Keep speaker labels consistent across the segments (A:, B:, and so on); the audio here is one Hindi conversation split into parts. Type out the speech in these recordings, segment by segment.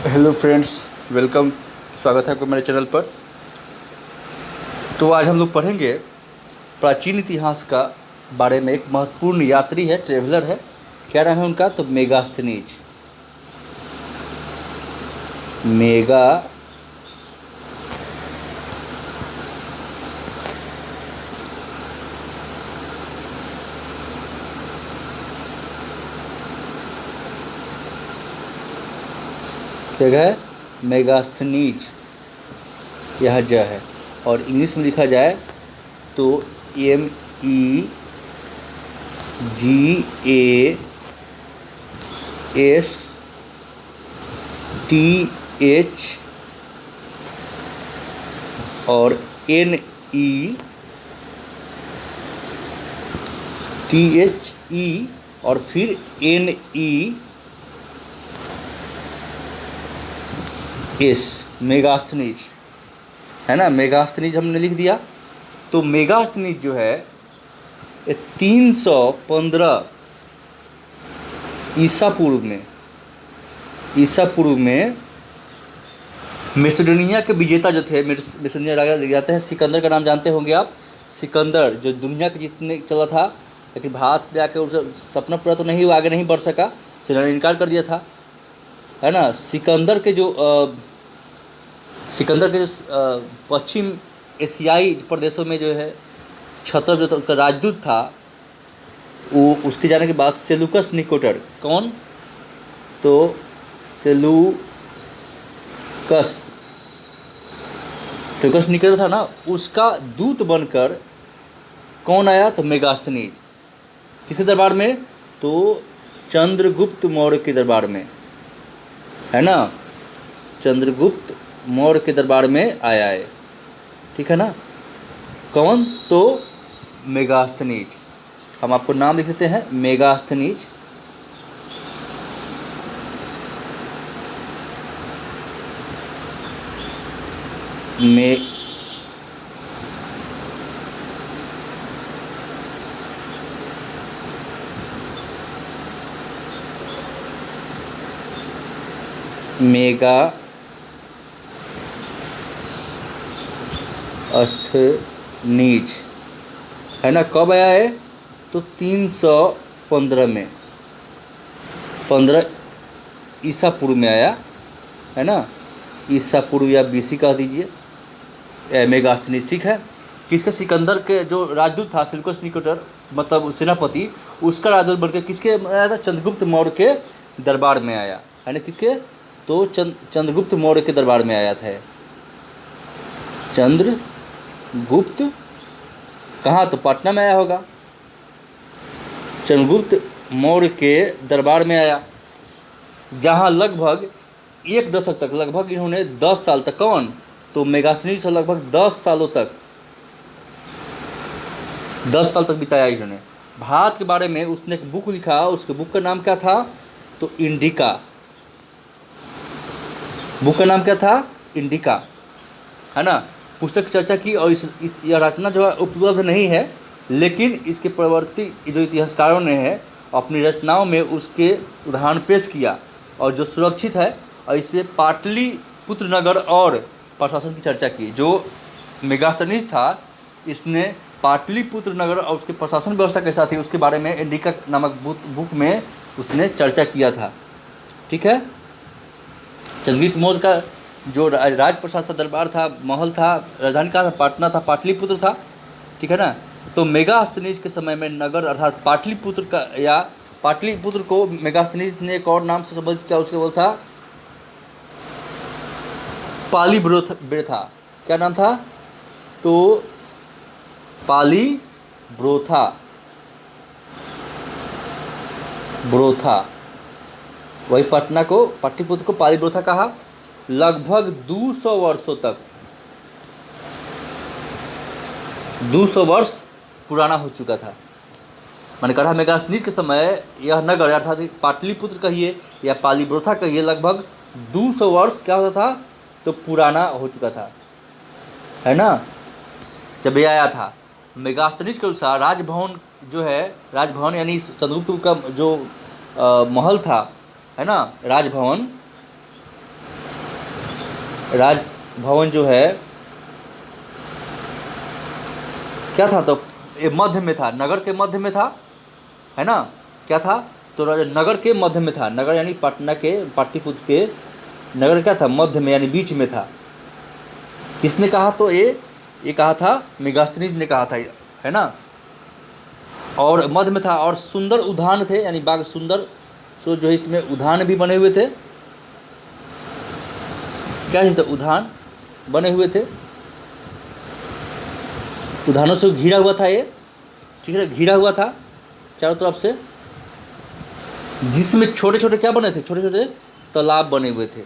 A: Hello friends, welcome. स्वागत है आपका मेरे चैनल पर। तो आज हम लोग पढ़ेंगे प्राचीन इतिहास का बारे में। एक महत्वपूर्ण यात्री है, ट्रेवलर है। क्या नाम है उनका? तो मेगास्थनीज। मेगा जगह है मेगास्थनीज, यह ज है। और इंग्लिश में लिखा जाए तो MEGASTH और NETHE और फिर NES, मेगास्थनीज है ना। मेगास्थनीज हमने लिख दिया। तो मेगास्थनीज जो है ये 315 ईसा पूर्व में मैसेडोनिया के विजेता जो थे, मैसेडोनिया राजा जाते हैं। सिकंदर का नाम जानते होंगे आप। सिकंदर जो दुनिया के जीतने चला था, लेकिन भारत पे आके उसे सपना पूरा तो नहीं हुआ, आगे नहीं बढ़ सका, सेना ने इनकार कर दिया था, है ना। सिकंदर के जो पश्चिम एशियाई प्रदेशों में जो है छत्र जो था, उसका राजदूत था। वो उसके जाने के बाद सेलुकस निकोटर, कौन? तो सेलुकस सेलुकस निकोटर था ना, उसका दूत बनकर कौन आया? तो मेगास्थनीज। किसके दरबार में? तो चंद्रगुप्त मौर्य के दरबार में, है ना। चंद्रगुप्त मौर्य के दरबार में आया है, ठीक है ना। कौन? तो मेगास्थनीज। हम आपको नाम लिख देते हैं, मेगास्थनीज। मे मेगा स्थनीज, है ना। कब आया है? तो 315 में, 15 ईसा पूर्व में आया, है ना। ईसा पूर्व या BC कह दीजिए, मेगास्थनीज, ठीक है। किसका? सिकंदर के जो राजदूत था सेलुकस निकोटर, मतलब सेनापति, उसका राजदूत बनकर किसके आया था? चंद्रगुप्त मौर्य के दरबार में आया, है ना। किसके? तो चंद्रगुप्त मौर्य के दरबार में आया था। चंद्रगुप्त कहाँ? तो पटना में आया होगा। चंद्रगुप्त मौर्य के दरबार में आया, जहाँ लगभग एक दशक तक, लगभग इन्होंने 10 साल तक, कौन? तो मेगास्थनीज से लगभग 10 सालों तक, 10 साल तक बिताया इन्होंने। भारत के बारे में उसने एक बुक लिखा, उसके बुक का नाम क्या था? तो इंडिका। बुक का नाम क्या था? इंडिका, है ना। पुस्तक की चर्चा की, और यह रचना जो है उपलब्ध नहीं है, लेकिन इसके प्रवर्ती जो इतिहासकारों ने है अपनी रचनाओं में उसके उदाहरण पेश किया, और जो सुरक्षित है। और इससे पाटलिपुत्र नगर और प्रशासन की चर्चा की। जो मेगास्थनीज था, इसने पाटलिपुत्र नगर और उसके प्रशासन व्यवस्था कैसा थी उसके बारे में इंडिका नामक बुक में उसने चर्चा किया था, ठीक है। चंद्रगुप्त मौर्य का जो राज प्रसाद था, दरबार था, महल था, राजधानी का था, पटना था, पाटलिपुत्र था, ठीक है ना। तो मेगास्थनीज के समय में नगर अर्थात पाटलिपुत्र का, या पाटलिपुत्र को मेगास्थनीज ने एक और नाम से संबोधित किया, उसके बोल था पाली ब्रोथा। क्या नाम था? तो पाली ब्रोथा, वही पटना को, पाटलिपुत्र को पाली ब्रोथा कहा। लगभग 200 वर्षों तक, 200 वर्ष पुराना हो चुका था। मैंने कहा मेगास्थनीज के समय यह नगर अर्थात पाटलिपुत्र कहिए या पालीब्रोथा कहिए, लगभग 200 वर्ष क्या होता था? तो पुराना हो चुका था, है ना, जब ये आया था। मेगास्थनीज के अनुसार राजभवन जो है, राजभवन यानी चंद्रगुप्त का जो महल था, है ना, राजभवन, राजभवन जो है क्या था, तो ये मध्य में था, नगर के मध्य में था, है ना। क्या था, तो नगर के मध्य में था, नगर यानी पटना के, पाटलिपुत्र के नगर क्या था, मध्य में यानी बीच में था। किसने कहा, तो ये कहा था मेगास्थनीज ने कहा था, है ना। और मध्य में था, और सुंदर उद्यान थे, यानी बाग सुंदर, तो जो है इसमें उद्यान भी बने हुए थे। क्या चीज़ था, उद्यान बने हुए थे, उद्यानों से घिरा हुआ था ये, ठीक है, घिरा हुआ था चारों तरफ से, जिसमें छोटे छोटे क्या बने थे, छोटे छोटे तालाब बने हुए थे।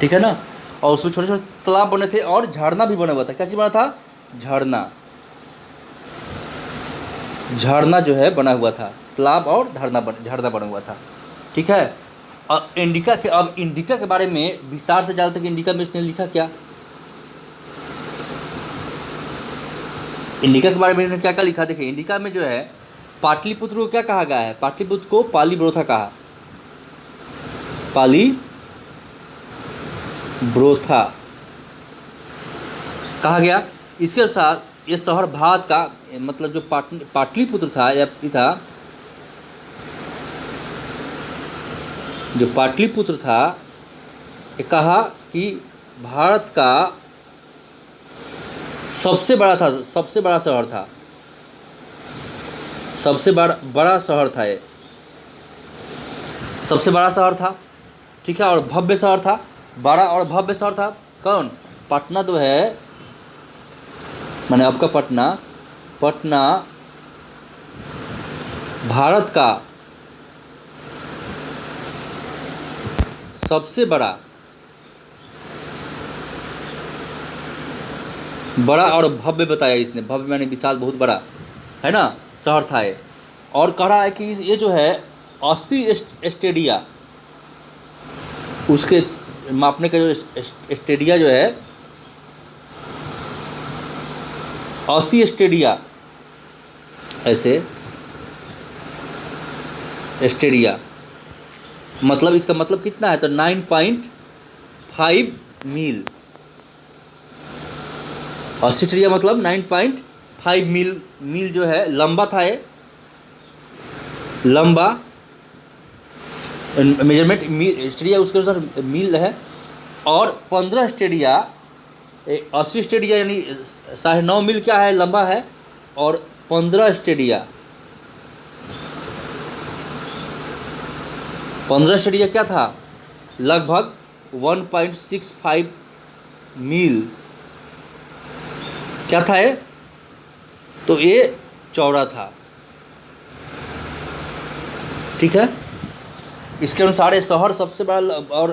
A: ठीक है ना, और उसमें छोटे छोटे तालाब बने थे, और झरना भी बना हुआ था। क्या चीज़ बना था, झरना, झरना जो है बना हुआ था, तालाब और झरना बना हुआ था। ठीक है। अब इंडिका के बारे में विस्तार से जानते हैं कि इंडिका में इसने लिखा क्या। इंडिका के बारे में इन्होंने क्या क्या लिखा, देखिए इंडिका में जो है पाटलिपुत्र को क्या कहा गया है, पाटलिपुत्र को पालीब्रोथा कहा, पालीब्रोथा कहा गया। इसके अनुसार ये शहर भारत का, मतलब जो पाटलिपुत्र था, या था जो पाटलिपुत्र था, ये कहा कि भारत का सबसे बड़ा शहर था, सबसे बड़ा शहर था ये, सबसे बड़ा शहर था। ठीक है, और भव्य शहर था, बड़ा और भव्य शहर था। कौन, पटना जो है, माने आपका पटना भारत का सबसे बड़ा और भव्य बताया इसने, भव्य माने विशाल, बहुत बड़ा, है ना, शहर था ये। और कह रहा है कि ये जो है 80 स्टेडिया, उसके मापने का जो स्टेडिया जो है 80 स्टेडिया, ऐसे स्टेडिया, मतलब इसका मतलब कितना है, तो 9.5 मील, 80 स्टेडिया मतलब 9.5 मील जो है लंबा था ये, लंबा मेजरमेंट मील, स्टेडिया उसके अनुसार मील है। और 15 स्टेडिया, 80 स्टेडिया यानी 9.5 मील क्या है, लंबा है, और 15 स्टेडिया क्या था, लगभग 1.65 मील क्या था ये, तो ये चौड़ा था। ठीक है, इसके अनुसार ये शहर सबसे बड़ा और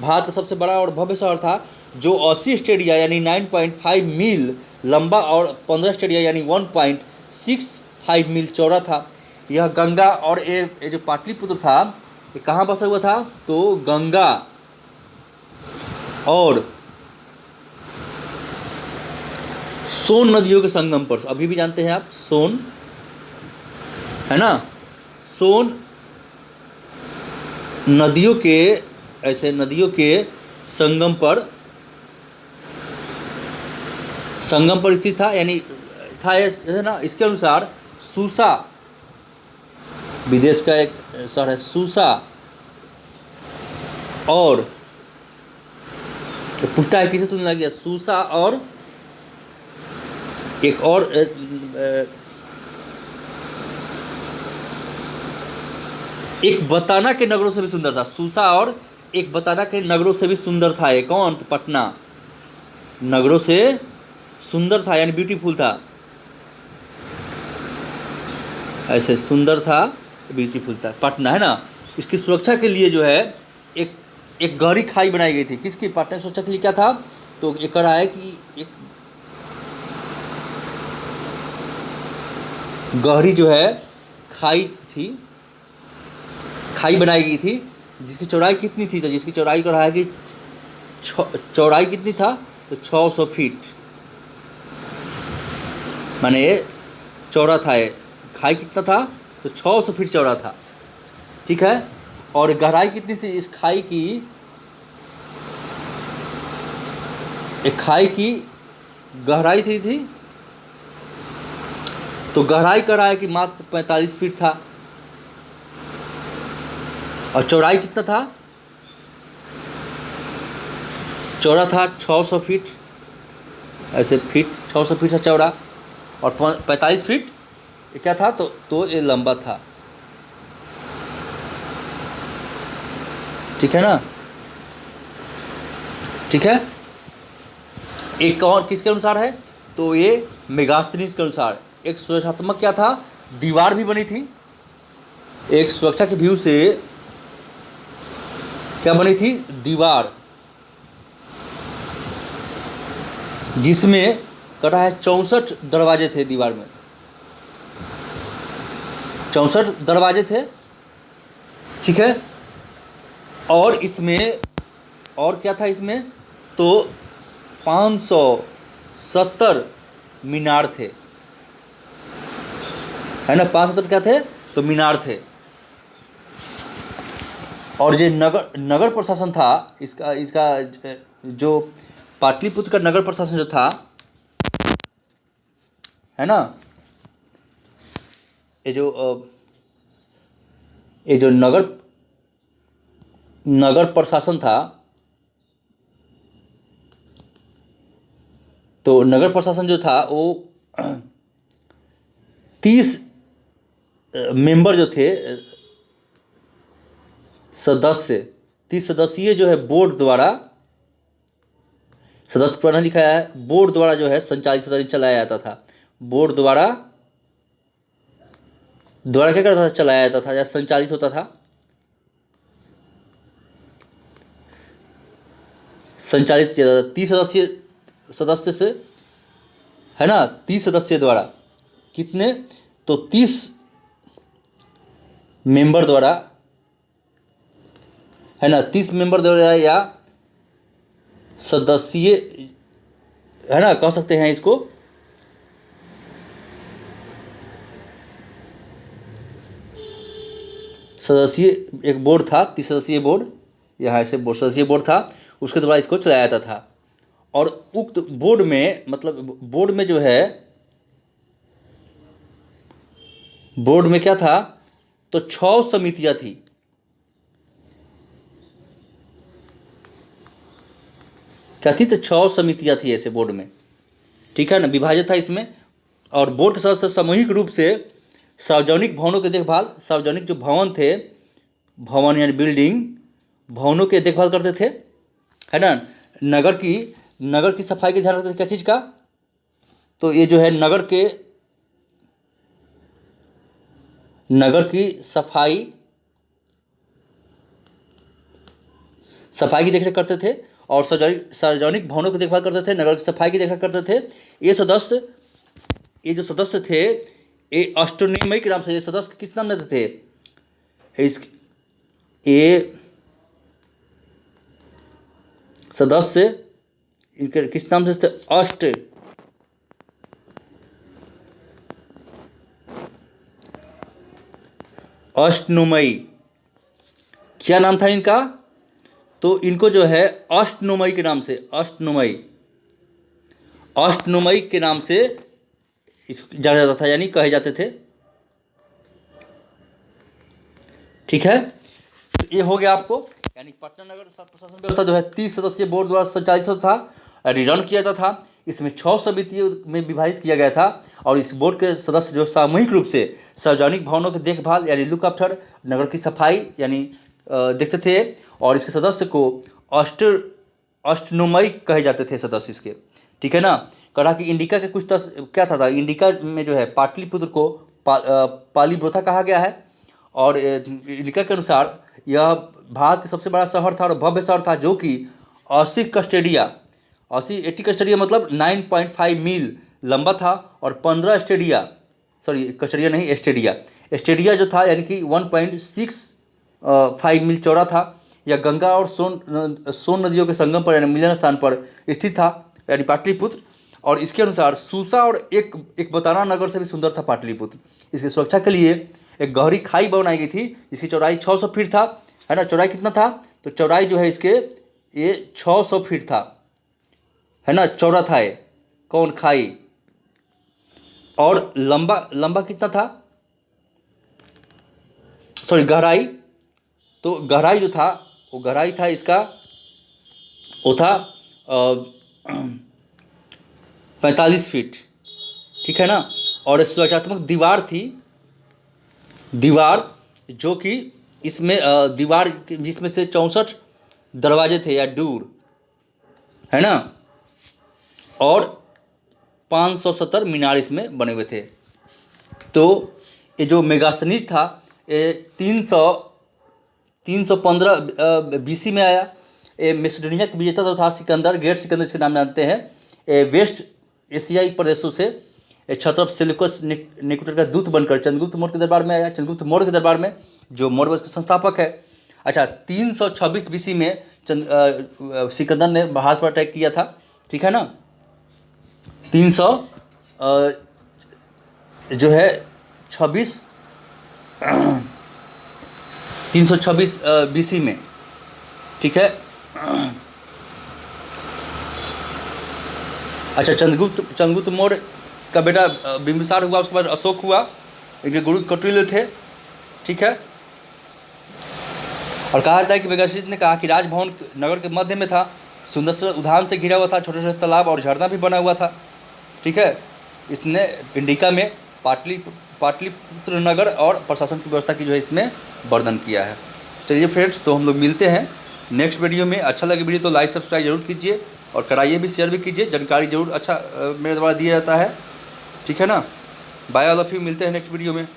A: भारत का सबसे बड़ा और भव्य शहर था, जो 80 स्टेडिया यानी 9.5 मील लंबा और 15 स्टेडिया यानी 1.65 मील चौड़ा था। यह गंगा, और ये जो पाटलिपुत्र था ये कहाँ बसा हुआ था, तो गंगा और सोन नदियों के संगम पर, अभी भी जानते हैं आप सोन, है ना, सोन नदियों के, ऐसे नदियों के संगम पर स्थित था, यानी था ऐसे ना। इसके अनुसार सूसा, विदेश का एक शहर है सूसा, और पूछता है किसे तुलना किया, सूसा और एक और एक बताना के नगरों से भी सुंदर था, सूसा और एक बताना के नगरों से भी सुंदर था ये, कौन, तो पटना नगरों से सुंदर था, यानी ब्यूटीफुल था, ऐसे सुंदर था, ब्यूटीफुल था पटना, है ना। इसकी सुरक्षा के लिए जो है एक गहरी खाई बनाई गई थी, किसकी, पटना की सुरक्षा के लिए क्या था, तो ये कह रहा है कि एक गहरी जो है खाई थी, खाई बनाई गई थी, जिसकी चौड़ाई कितनी थी, तो जिसकी चौड़ाई कर रहा है कि चौड़ाई कितनी था, तो 600 फीट, माने ये चौड़ा था ये खाई कितना था, तो 600 फीट चौड़ा था, ठीक है। और गहराई कितनी थी इस खाई की, एक खाई की गहराई थी तो गहराई कह रहा है कि मात्र 45 फीट था। और चौड़ाई कितना था, चौड़ा था 600 फीट, ऐसे फीट 600 फीट था चौड़ा, और 45 फीट ये क्या था, तो ये लंबा था, ठीक है ना, ठीक है। एक और किसके अनुसार है, तो ये मेगास्थनीज के अनुसार एक सुरक्षात्मक क्या था, दीवार भी बनी थी, एक सुरक्षा के व्यू से क्या बनी थी, दीवार, जिसमें कहा है 64 दरवाजे थे दीवार में, 64 दरवाजे थे, ठीक है। और इसमें और क्या था इसमें, तो 570 मीनार थे, है ना, 570 क्या थे, तो मीनार थे। और ये नगर प्रशासन था इसका इसका जो पाटलिपुत्र का नगर प्रशासन जो था, है ना, ये जो नगर प्रशासन था, तो नगर प्रशासन जो था वो 30 मेंबर जो थे, सदस्य, 30 सदस्यीय जो है बोर्ड द्वारा, सदस्य पुराना लिखा है, बोर्ड द्वारा जो है संचालित होता, चलाया जाता था, बोर्ड द्वारा क्या करता था, चलाया जाता था या संचालित होता था, संचालित किया जाता था 30 सदस्य से, है ना, 30 सदस्य द्वारा, कितने, तो 30 मेंबर द्वारा, है ना, 30 मेंबर द्वारा या सदस्यीय, है ना, कह सकते हैं इसको, सदस्यीय एक बोर्ड था, 30 सदस्यीय बोर्ड, यहाँ ऐसे सदस्यीय बोर्ड था, उसके द्वारा इसको चलाया जाता था। और उक्त बोर्ड में, मतलब बोर्ड में जो है, बोर्ड में क्या था, तो 6 समितियां थी, क्या थी, तो 6 समितियां थी ऐसे बोर्ड में, ठीक है ना, विभाजित था इसमें। और बोर्ड के सदस्य सामूहिक रूप से सार्वजनिक भवनों की देखभाल, सार्वजनिक जो भवन थे, भवन यानी बिल्डिंग, भवनों की देखभाल करते थे, है ना, नगर की सफाई की ध्यान रखते थे, क्या चीज़ का, तो ये जो है नगर की सफाई की देखरेख करते थे, और सार्वजनिक भवनों की देखभाल करते थे, नगर की सफाई की देखरेख करते थे। ये जो सदस्य थे, ये अष्टोनिमय के नाम से, ये सदस्य किस नाम से थे, ये सदस्य इनके किस नाम से थे, अष्टनुमयी, क्या नाम था इनका, तो इनको जो है अष्टनुमयी के नाम से, अष्टनुमयी के नाम से जाना जाता था, यानी कहे जाते थे, ठीक है। तो ये हो गया आपको, यानी पटना नगर प्रशासन व्यवस्था जो है 30 सदस्यीय बोर्ड द्वारा संचालित होता था, रन किया जाता था। इसमें 6 समितियों में विभाजित किया गया था, और इस बोर्ड के सदस्य जो सामूहिक रूप से सार्वजनिक भवनों की देखभाल यानी लुक आफ्टर, नगर की सफाई यानी देखते थे, और इसके सदस्य को अष्टनुमयी कहे जाते थे सदस्य इसके, ठीक है ना। कहा कि इंडिका के कुछ क्या था, इंडिका में जो है पाटलिपुत्र को पालीब्रोथा कहा गया है, और इंडिका के अनुसार यह भारत का सबसे बड़ा शहर था और भव्य शहर था, जो कि 80 कस्टडिया मतलब 9.5 मील लंबा था, और 15 कस्टडिया नहीं, स्टेडिया जो था, यानी कि 1.65 मील चौड़ा था। यह गंगा और सोन नदियों के संगम पर यानी मिलन स्थान पर स्थित था, यानी पाटलिपुत्र। और इसके अनुसार सूसा और एक बताना नगर से भी सुंदर था पाटलिपुत्र, इसकी सुरक्षा के लिए एक गहरी खाई बनाई गई थी। इसकी चौड़ाई 600 फीट था, है ना। चौड़ाई कितना था, तो चौड़ाई जो है इसके ये 600 फीट था, है ना। चौड़ा था ये कौन खाई। और लंबा लंबा कितना था, सॉरी गहराई, तो गहराई जो था वो गहराई था इसका, वो था 45 फीट, ठीक है ना। और सुरक्षात्मक दीवार थी, दीवार जो कि इसमें दीवार जिसमें से 64 दरवाजे थे या डोर, है ना। और 570 मीनार इसमें बने हुए थे। तो ये जो मेगास्थनीज था ये 315 BC में आया। ये मैसेडोनिया का विजेता तो था सिकंदर, ग्रेट सिकंदर इसके नाम जानते हैं। ये वेस्ट एशियाई प्रदेशों से क्षत्रप सेल्यूकस निकेटर का दूत बनकर चंद्रगुप्त मौर्य के दरबार में आया। चंद्रगुप्त मौर्य के दरबार में, जो मौर्य वंश के संस्थापक है। अच्छा, 326 BC में सिकंदर ने भारत पर अटैक किया था, ठीक है ना। 300 जो है 326 BC में, ठीक है। अच्छा, चंद्रगुप्त मौर्य का बेटा बिंबिसार हुआ, उसके बाद अशोक हुआ। इनके गुरु कौटिल्य थे, ठीक है। और कहा जाता है कि मेगास्थनीज ने कहा कि राजभवन नगर के मध्य में था, सुंदर से उद्यान से घिरा हुआ था, छोटे छोटे तालाब और झरना भी बना हुआ था, ठीक है। इसने इंडिका में पाटलिपुत्र नगर और प्रशासन की व्यवस्था की जो है इसमें वर्णन किया है। चलिए फ्रेंड्स, तो हम लोग मिलते हैं नेक्स्ट वीडियो में। अच्छा लगे वीडियो तो लाइक सब्सक्राइब जरूर कीजिए और कराइए भी, शेयर भी कीजिए। जानकारी जरूर अच्छा मेरे द्वारा दिया जाता है, ठीक है ना। बाय ऑल ऑफ यू, मिलते हैं नेक्स्ट वीडियो में।